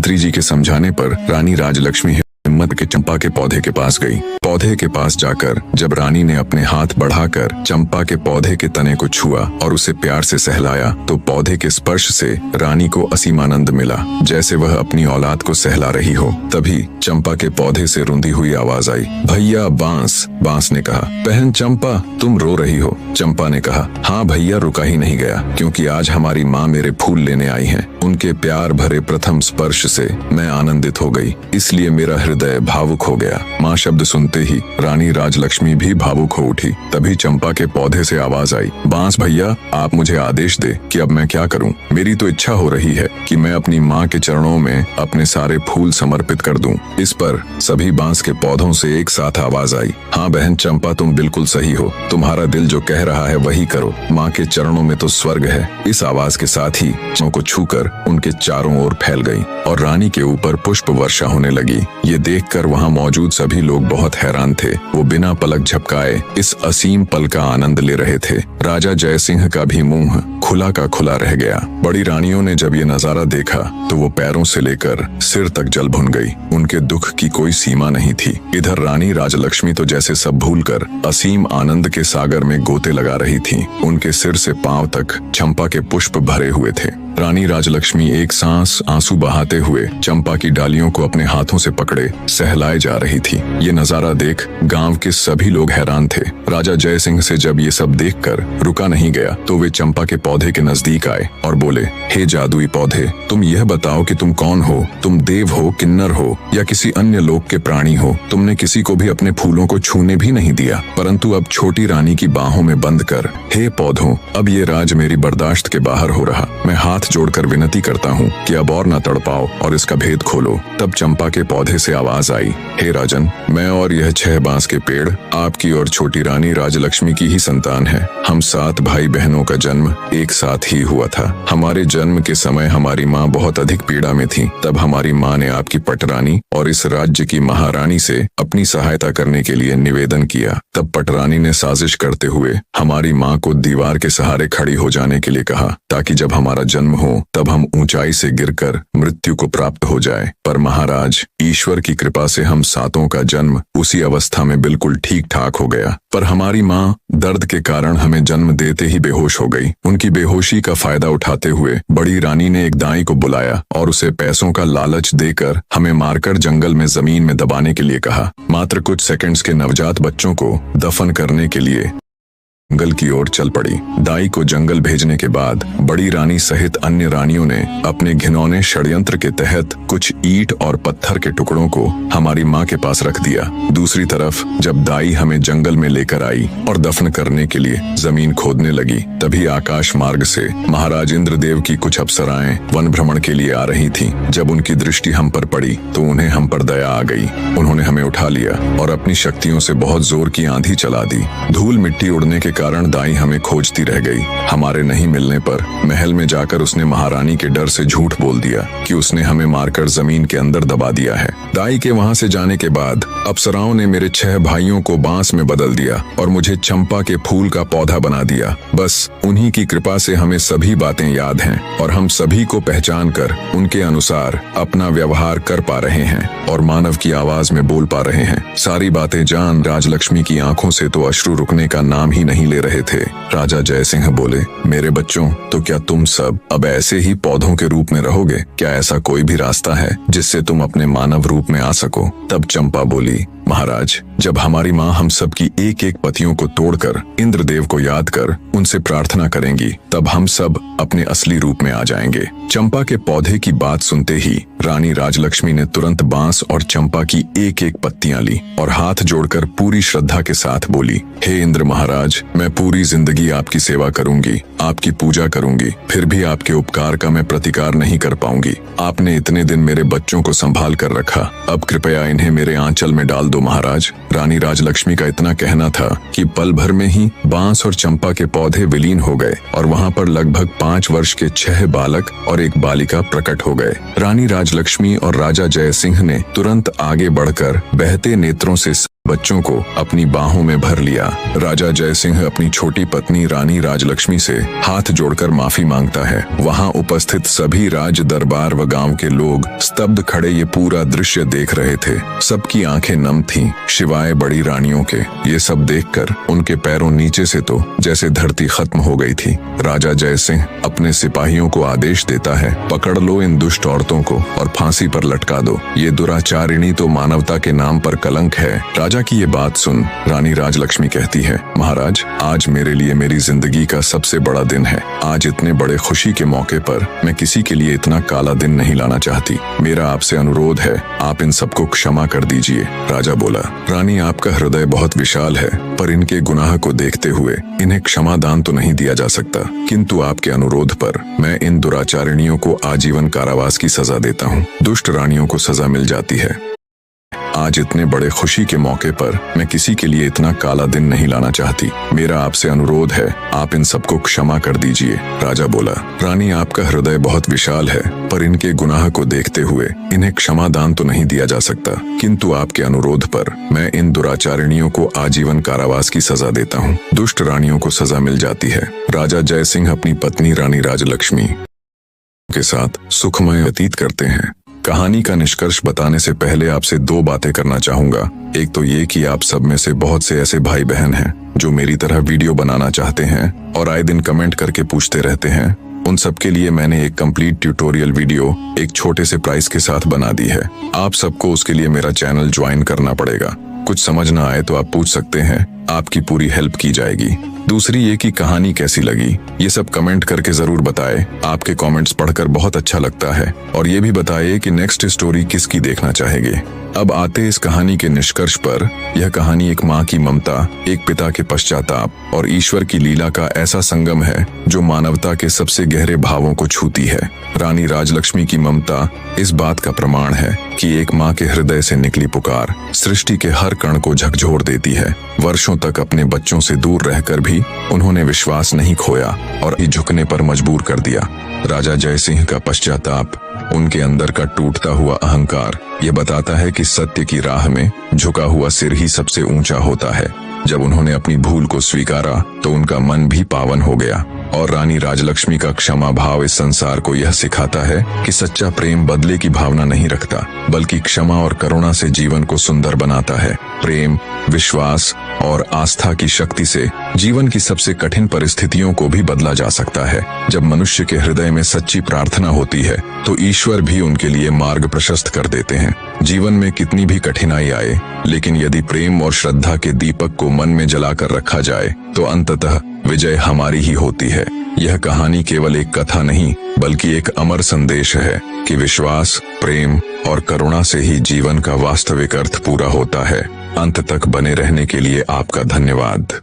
मंत्री जी के समझाने पर रानी राजलक्ष्मी हिम्मत के चंपा के पौधे के पास गई। पौधे के पास जाकर जब रानी ने अपने हाथ बढ़ाकर चंपा के पौधे के तने को छुआ और उसे प्यार से सहलाया तो पौधे के स्पर्श से रानी को असीम आनंद मिला, जैसे वह अपनी औलाद को सहला रही हो। तभी चंपा के पौधे से रुंधी हुई आवाज आई, भैया बांस। बांस ने कहा, बहन चंपा तुम रो रही हो। चंपा ने कहा, हाँ भैया, रुका ही नहीं गया, क्योंकि आज हमारी माँ मेरे फूल लेने आई हैं। उनके प्यार भरे प्रथम स्पर्श से मैं आनंदित हो गई, इसलिए मेरा हृदय भावुक हो गया। माँ शब्द सुनते ही रानी राजलक्ष्मी भी भावुक हो उठी। तभी चंपा के पौधे से आवाज आई, बांस भैया, आप मुझे आदेश दे कि अब मैं क्या करूं। मेरी तो इच्छा हो रही है कि मैं अपनी माँ के चरणों में अपने सारे फूल समर्पित कर दूं। इस पर सभी बांस के पौधों से एक साथ आवाज आई, हाँ बहन चंपा, तुम बिल्कुल सही हो, तुम्हारा दिल जो कह रहा है वही करो, माँ के चरणों में तो स्वर्ग है। इस आवाज के साथ ही को छूकर उनके चारों ओर फैल गई और रानी के ऊपर पुष्प वर्षा होने लगी। ये देखकर वहां मौजूद सभी लोग बहुत हैरान थे। वो बिना पलक झपकाए इस असीम पल का आनंद ले रहे थे। राजा जयसिंह का भी मुंह खुला का खुला रह गया। बड़ी रानियों ने जब ये नजारा देखा तो वो पैरों से लेकर सिर तक जल भुन गई। उनके दुख की कोई सीमा नहीं थी। इधर रानी राजलक्ष्मी तो जैसे सब भूलकर असीम आनंद के सागर में गोते लगा रही थी। उनके सिर से पांव तक चंपा के पुष्प भरे हुए थे। रानी राजलक्ष्मी एक सांस आंसू बहाते हुए चंपा की डालियों को अपने हाथों से पकड़े सहलाए जा रही थी। ये नजारा देख गांव के सभी लोग हैरान थे। राजा जयसिंह से जब ये सब देखकर रुका नहीं गया तो वे चंपा के पौधे के नजदीक आए और बोले, हे जादुई पौधे, तुम यह बताओ कि तुम कौन हो? तुम देव हो, किन्नर हो या किसी अन्य लोक के प्राणी हो? तुमने किसी को भी अपने फूलों को छूने भी नहीं दिया, परंतु अब छोटी रानी की बाहों में बंद कर। हे पौधों, अब ये राज मेरी बर्दाश्त के बाहर हो रहा। मैं हाथ जोड़कर विनती करता हूँ कि अब और न तड़पाओ और इसका भेद खोलो। तब चंपा के पौधे से आवाज आई, हे राजन, मैं और यह 6 बांस के पेड़ आपकी और छोटी रानी राजलक्ष्मी की ही संतान है। हम 7 भाई बहनों का जन्म एक साथ ही हुआ था। हमारे जन्म के समय हमारी माँ बहुत अधिक पीड़ा में थी। तब हमारी माँ ने आपकी पटरानी और इस राज्य की महारानी से अपनी सहायता करने के लिए निवेदन किया। तब पटरानी ने साजिश करते हुए हमारी माँ को दीवार के सहारे खड़ी हो जाने के लिए कहा, ताकि जब हमारा जन्म हो तब हम ऊंचाई से गिरकर मृत्यु को प्राप्त हो जाए। पर महाराज, ईश्वर की कृपा से हम 7 का जन्म उसी अवस्था में बिल्कुल ठीक ठाक हो गया। पर हमारी माँ दर्द के कारण हमें जन्म देते ही बेहोश हो गई। उनकी बेहोशी का फायदा उठाते हुए बड़ी रानी ने एक दाई को बुलाया और उसे पैसों का लालच देकर हमें मारकर जंगल में जमीन में दबाने के लिए कहा। मात्र कुछ सेकंड्स के नवजात बच्चों को दफन करने के लिए जंगल की ओर चल पड़ी। दाई को जंगल भेजने के बाद बड़ी रानी सहित अन्य रानियों ने अपने घिनौने षड्यंत्र के तहत कुछ ईंट और पत्थर के टुकड़ों को हमारी माँ के पास रख दिया। दूसरी तरफ जब दाई हमें जंगल में लेकर आई और दफन करने के लिए जमीन खोदने लगी, तभी आकाश मार्ग से महाराज इंद्रदेव की कुछ अप्सराएं वन भ्रमण के लिए आ रही थीं। जब उनकी दृष्टि हम पर पड़ी तो उन्हें हम पर दया आ गई। उन्होंने हमें उठा लिया और अपनी शक्तियों से बहुत जोर की आंधी चला दी। धूल मिट्टी उड़ने के कारण दाई हमें खोजती रह गई। हमारे नहीं मिलने पर महल में जाकर उसने महारानी के डर से झूठ बोल दिया कि उसने हमें मारकर जमीन के अंदर दबा दिया है। दाई के वहां से जाने के बाद अप्सराओं ने मेरे 6 भाइयों को बांस में बदल दिया और मुझे चंपा के फूल का पौधा बना दिया। बस उन्हीं की कृपा से हमें सभी बातें याद हैं और हम सभी को पहचान कर उनके अनुसार अपना व्यवहार कर पा रहे हैं और मानव की आवाज में बोल पा रहे हैं। सारी बातें जान राजलक्ष्मी की आंखों से तो अश्रु रुकने का नाम ही नहीं ले रहे थे। राजा जयसिंह बोले, मेरे बच्चों, तो क्या तुम सब अब ऐसे ही पौधों के रूप में रहोगे? क्या ऐसा कोई भी रास्ता है जिससे तुम अपने मानव रूप में आ सको? तब चंपा बोली, महाराज, जब हमारी माँ हम सब की एक एक पतियों को तोड़कर इंद्रदेव को याद कर उनसे प्रार्थना करेंगी, तब हम सब अपने असली रूप में आ जाएंगे। चंपा के पौधे की बात सुनते ही रानी राजलक्ष्मी ने तुरंत बांस और चंपा की एक एक पत्तियां ली और हाथ जोड़कर पूरी श्रद्धा के साथ बोली, हे इंद्र महाराज, मैं पूरी जिंदगी आपकी सेवा करूंगी, आपकी पूजा करूंगी, फिर भी आपके उपकार का मैं प्रतिकार नहीं कर पाऊंगी। आपने इतने दिन मेरे बच्चों को संभाल कर रखा, अब कृपया इन्हें मेरे आंचल में डाल दो महाराज। रानी राजलक्ष्मी का इतना कहना था कि पल भर में ही बांस और चंपा के पौधे विलीन हो गए और वहां पर लगभग 5 वर्ष के 6 बालक और एक बालिका प्रकट हो गए। रानी राजलक्ष्मी और राजा जयसिंह ने तुरंत आगे बढ़कर बहते नेत्रों से बच्चों को अपनी बाहों में भर लिया। राजा जय सिंह अपनी छोटी पत्नी रानी राजलक्ष्मी से हाथ जोड़कर माफी मांगता है। वहां उपस्थित सभी राज दरबार व गांव के लोग स्तब्ध खड़े ये पूरा दृश्य देख रहे थे। सबकी आंखें नम थीं, शिवाय बड़ी रानियों के। ये सब देखकर उनके पैरों नीचे से तो जैसे धरती खत्म हो गई थी। राजा जय सिंह अपने सिपाहियों को आदेश देता है, पकड़ लो इन दुष्ट औरतों को और फांसी पर लटका दो। ये दुराचारिणी तो मानवता के नाम पर कलंक है। राजा की ये बात सुन रानी राजलक्ष्मी कहती है, महाराज, आज मेरे लिए मेरी जिंदगी का सबसे बड़ा दिन है। आज इतने बड़े खुशी के मौके पर मैं किसी के लिए इतना काला दिन नहीं लाना चाहती। मेरा आपसे अनुरोध है, आप इन सबको क्षमा कर दीजिए। राजा बोला, रानी, आपका हृदय बहुत विशाल है, पर इनके गुनाह को देखते हुए इन्हें क्षमादान तो नहीं दिया जा सकता, किंतु आपके अनुरोध पर मैं इन दुराचारिणियों को आजीवन कारावास की सजा देता हूँ। दुष्ट रानियों को सजा मिल जाती है। आज इतने बड़े खुशी के मौके पर मैं किसी के लिए इतना काला दिन नहीं लाना चाहती। मेरा आपसे अनुरोध है, आप इन सबको क्षमा कर दीजिए। राजा बोला, रानी, आपका हृदय बहुत विशाल है, पर इनके गुनाह को देखते हुए इन्हें क्षमादान तो नहीं दिया जा सकता, किंतु आपके अनुरोध पर मैं इन दुराचारिणियों को आजीवन कारावास की सजा देता हूँ। दुष्ट रानियों को सजा मिल जाती है। राजा जय सिंह अपनी पत्नी रानी राजलक्ष्मी के साथ सुखमय व्यतीत करते हैं। कहानी का निष्कर्ष बताने से पहले आपसे दो बातें करना चाहूंगा। एक तो ये कि आप सब में से बहुत से ऐसे भाई बहन हैं जो मेरी तरह वीडियो बनाना चाहते हैं और आए दिन कमेंट करके पूछते रहते हैं। उन सब के लिए मैंने एक कंप्लीट ट्यूटोरियल वीडियो एक छोटे से प्राइस के साथ बना दी है। आप सबको उसके लिए मेरा चैनल ज्वाइन करना पड़ेगा। कुछ समझ ना आए तो आप पूछ सकते हैं, आपकी पूरी हेल्प की जाएगी। दूसरी ये कि कहानी कैसी लगी, ये सब कमेंट करके जरूर बताएं। आपके कमेंट्स पढ़कर बहुत अच्छा लगता है। और ये भी बताइए कि नेक्स्ट स्टोरी किसकी देखना चाहेंगे। अब आते इस कहानी के निष्कर्ष पर। यह कहानी एक माँ की ममता, एक पिता के पश्चाताप और ईश्वर की लीला का ऐसा संगम है जो मानवता के सबसे गहरे भावों को छूती है। रानी राजलक्ष्मी की ममता इस बात का प्रमाण है कि एक माँ के हृदय से निकली पुकार सृष्टि के हर कण को झकझोर देती है। वर्षों तक अपने बच्चों से दूर रहकर भी उन्होंने विश्वास नहीं खोया और झुकने पर मजबूर कर दिया। राजा जय सिंह का पश्चाताप, उनके अंदर का टूटता हुआ अहंकार, ये बताता है कि सत्य की राह में झुका हुआ सिर ही सबसे ऊंचा होता है। जब उन्होंने अपनी भूल को स्वीकारा तो उनका मन भी पावन हो गया। और रानी राजलक्ष्मी का क्षमा भाव इस संसार को यह सिखाता है कि सच्चा प्रेम बदले की भावना नहीं रखता, बल्कि क्षमा और करुणा से जीवन को सुंदर बनाता है। प्रेम, विश्वास और आस्था की शक्ति से जीवन की सबसे कठिन परिस्थितियों को भी बदला जा सकता है। जब मनुष्य के हृदय में सच्ची प्रार्थना होती है तो ईश्वर भी उनके लिए मार्ग प्रशस्त कर देते हैं। जीवन में कितनी भी कठिनाई आए, लेकिन यदि प्रेम और श्रद्धा के दीपक को मन में जलाकर रखा जाए तो अंततः विजय हमारी ही होती है। यह कहानी केवल एक कथा नहीं, बल्कि एक अमर संदेश है कि विश्वास, प्रेम और करुणा से ही जीवन का वास्तविक अर्थ पूरा होता है। अंत तक बने रहने के लिए आपका धन्यवाद।